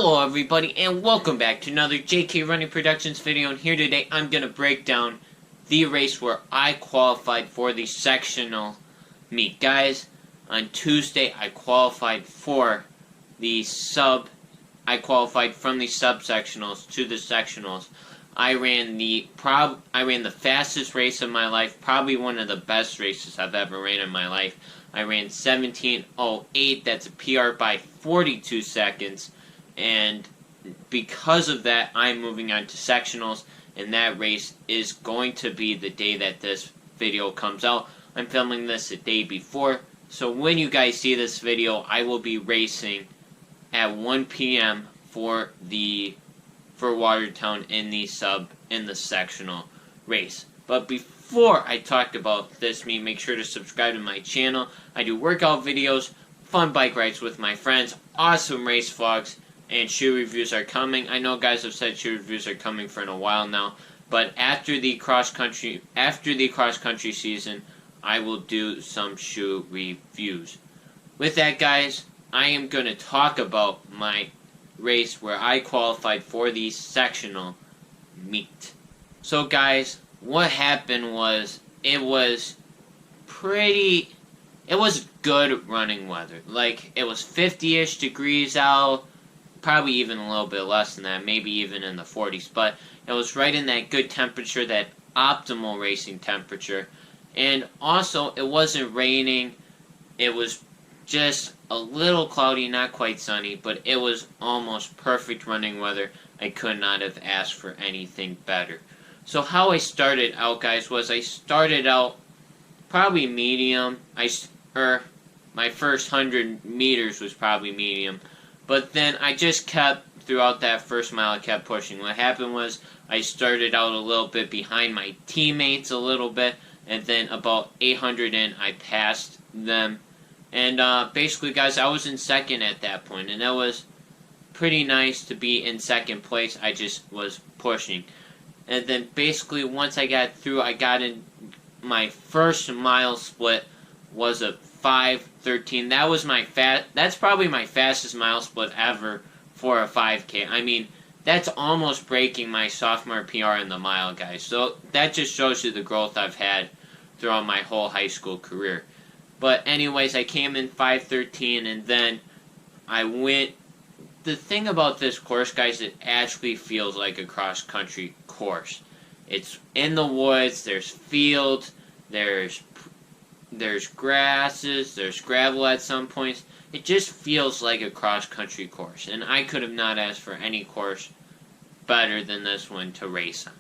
Hello everybody and welcome back to another JK Running Productions video, and here today I'm going to break down the race where I qualified for the sectional meet. Guys, on Tuesday I qualified for the I qualified from the sub-sectionals to the sectionals. I ran the fastest race of my life, probably one of the best races I've ever ran in my life. I ran 17:08, that's a PR by 42 seconds. And because of that, I'm moving on to sectionals, and that race is going to be the day that this video comes out. I'm filming this the day before, so when you guys see this video, I will be racing at 1 p.m. for Watertown in the sectional race. But before I talk about this meet, make sure to subscribe to my channel. I do workout videos, fun bike rides with my friends, awesome race vlogs, and shoe reviews are coming. I know guys have said shoe reviews are coming for a while now, but after the cross country season, I will do some shoe reviews. With that, guys, I am going to talk about my race where I qualified for the sectional meet. So guys, what happened was it was good running weather. Like, it was 50-ish degrees out. Probably even a little bit less than that, maybe even in the 40s, but it was right in that good temperature, that optimal racing temperature. And also, it wasn't raining, it was just a little cloudy, not quite sunny, but it was almost perfect running weather. I could not have asked for anything better. So how I started out, guys, was I started out probably medium. My first 100 meters was probably medium. But then I just kept, throughout that first mile, I kept pushing. What happened was I started out a little bit behind my teammates a little bit, and then about 800 in, I passed them. And basically, guys, I was in second at that point, and it was pretty nice to be in second place. I just was pushing. And then basically, once I got through, I got in my first mile split was a 5:13. That was that's probably my fastest mile split ever for a 5K. I mean, that's almost breaking my sophomore PR in the mile, guys. So that just shows you the growth I've had throughout my whole high school career. But anyways, I came in 5:13, and then I went. The thing about this course, guys, it actually feels like a cross-country course. It's in the woods, there's fields, there's grasses, there's gravel at some points. It just feels like a cross-country course, and I could have not asked for any course better than this one to race on.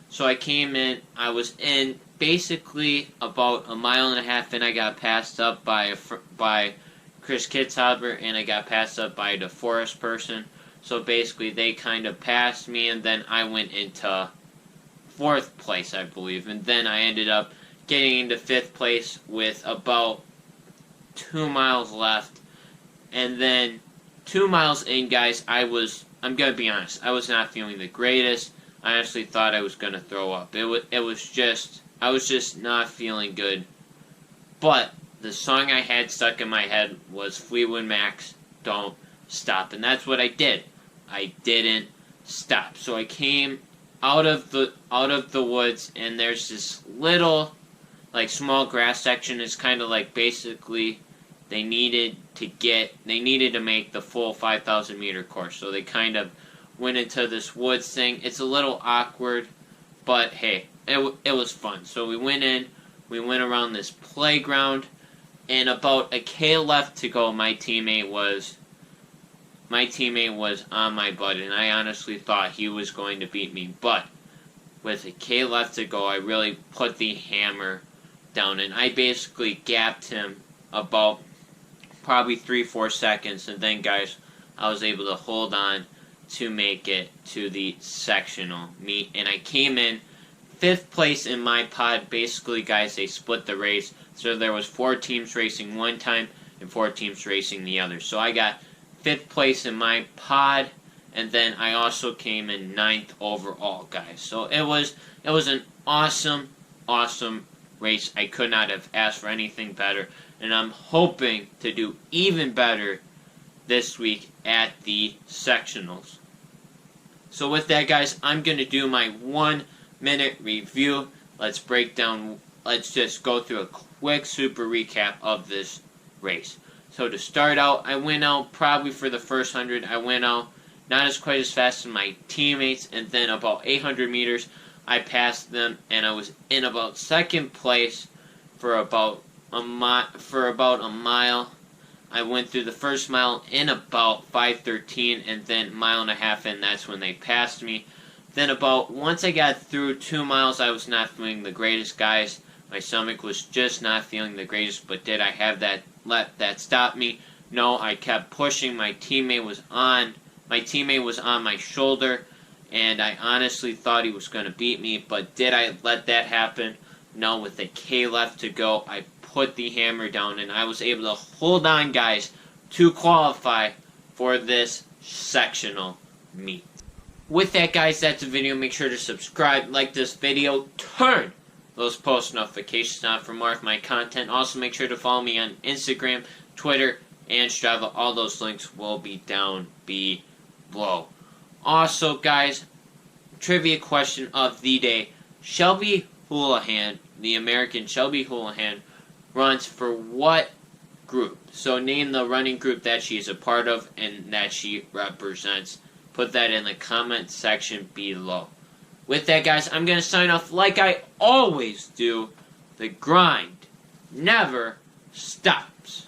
So I came in, I was in basically about a mile and a half in. I got passed up by Chris Kitzhaber, and I got passed up by the Forest person. So basically they kind of passed me, and then I went into 4th place, I believe, and then I ended up getting into 5th place with about 2 miles left. And then 2 miles in, guys, I'm gonna be honest, I was not feeling the greatest. I honestly thought I was gonna throw up. I was just not feeling good. But the song I had stuck in my head was Fleetwood Mac's Don't Stop, and that's what I did. I didn't stop. So I came out of the woods, and there's this little, like, small grass section. Is kind of like, basically they needed to make the full 5,000 meter course, so they kind of went into this woods thing. It's a little awkward, but hey, it was fun. So we went in, we went around this playground, and about a K left to go, my teammate was on my butt, and I honestly thought he was going to beat me. But with a K left to go, I really put the hammer down, and I basically gapped him about probably 3-4 seconds, and then, guys, I was able to hold on to make it to the sectional meet, and I came in 5th place in my pod. Basically, guys, they split the race, so there was 4 teams racing one time and 4 teams racing the other. So I got 5th place in my pod, and then I also came in 9th overall, guys. So it was an awesome race. I could not have asked for anything better, and I'm hoping to do even better this week at the sectionals. So with that, guys, I'm going to do my 1-minute review. Let's just go through a quick super recap of this race. So to start out, I went out probably for the first 100. I went out not as quite as fast as my teammates, and then about 800 meters, I passed them, and I was in about second place for about a mile. I went through the first mile in about 5:13, and then mile and a half in, that's when they passed me. Then once I got through 2 miles, I was not feeling the greatest, guys. My stomach was just not feeling the greatest, but did I have that let that stop me? No, I kept pushing. My teammate was on my shoulder, and I honestly thought he was going to beat me, but did I let that happen? No, with a K left to go, I put the hammer down, and I was able to hold on, guys, to qualify for this sectional meet. With that, guys, that's the video. Make sure to subscribe, like this video, turn those post notifications on for more of my content. Also, make sure to follow me on Instagram, Twitter, and Strava. All those links will be down below. Also, guys, trivia question of the day. Shelby Houlihan, the American Shelby Houlihan, runs for what group? So name the running group that she is a part of and that she represents. Put that in the comment section below. With that, guys, I'm going to sign off like I always do. The grind never stops.